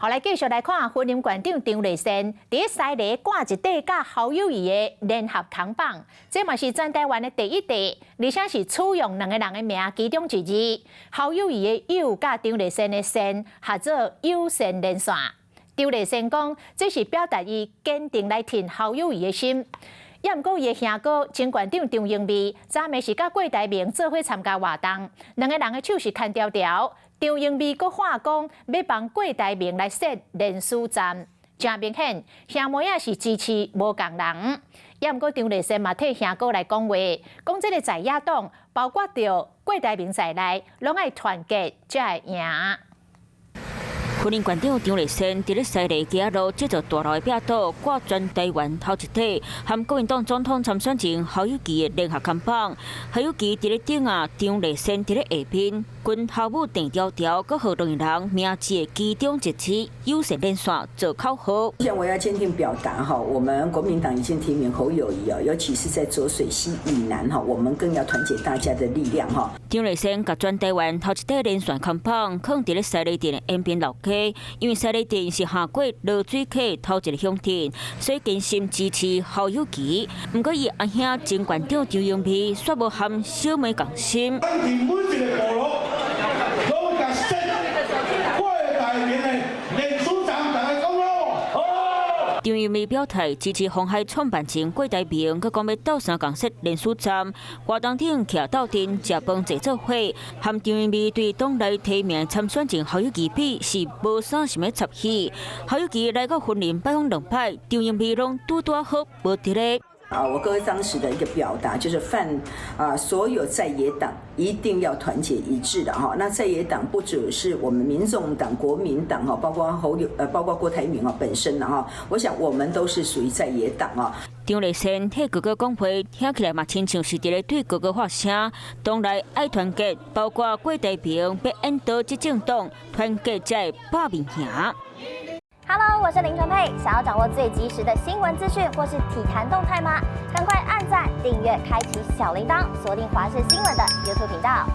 后来继续来看，婚姻馆长张丽仙伫西里挂一块甲侯友谊的联合扛棒，这嘛是全台湾的第一块，而且是取用两个人的名其中之一。侯友谊的友甲张丽仙的仙合做友仙连线。张丽仙讲，这是表达伊坚定来挺侯友谊的心。也毋过伊的兄哥前馆长张英美，昨暝是甲郭台铭做伙参加活动，两个人的手是牵条条。张英美阁话讲要帮郭台铭来设联署站，真明显兄妹也是支持无共人。也毋过张丽仙嘛替兄哥来讲话，讲这个在野党，包括着郭台铭在内，拢爱团结才会赢。婚姻馆长张丽仙伫咧西里街路制作大楼的壁倒挂全台湾头一体，和国民党总统参选人侯友宜的联合看板。侯友宜伫咧顶啊，张丽仙伫咧下边，跟侯母郑条条，佮何两人名字的其中一支友善连线做口号。现在我要坚定表达哈，我们国民党已经提名侯友宜哦，尤其是在浊水溪以南哈，我们更要团结大家的力量哈。张丽仙甲全台湾头一体连线看板，放伫咧西里镇的延平路街，因为西里镇是下过落水溪头一个乡镇，所以真心支持侯友宜。不过伊阿兄前馆长张英美却无和小妹共心。张英美表态支持鸿海创办人郭台铭，佮讲要斗相共设联署站，活动顶徛斗阵食饭坐做伙，和张英美对党内提名参选人侯友宜比是无啥什么插戏。侯友宜来到婚礼拜访两摆，张英美拢拄好无伫咧。我哥当时的一个表达就是所有在野党一定要团结一致的哈。那在野党不只是我们民众党、国民党哈，包括郭台铭本身哈。我想我们都是属于在野党啊。张丽仙替哥哥讲话，听起来嘛，亲像是伫咧对哥哥发声。党内爱团结，包括郭台铭要引导执政党团结才会打赢赢。Hello， 我是林纯佩。想要掌握最及时的新闻资讯或是体坛动态吗？赶快按赞、订阅、开启小铃铛，锁定华视新闻的 YouTube 频道。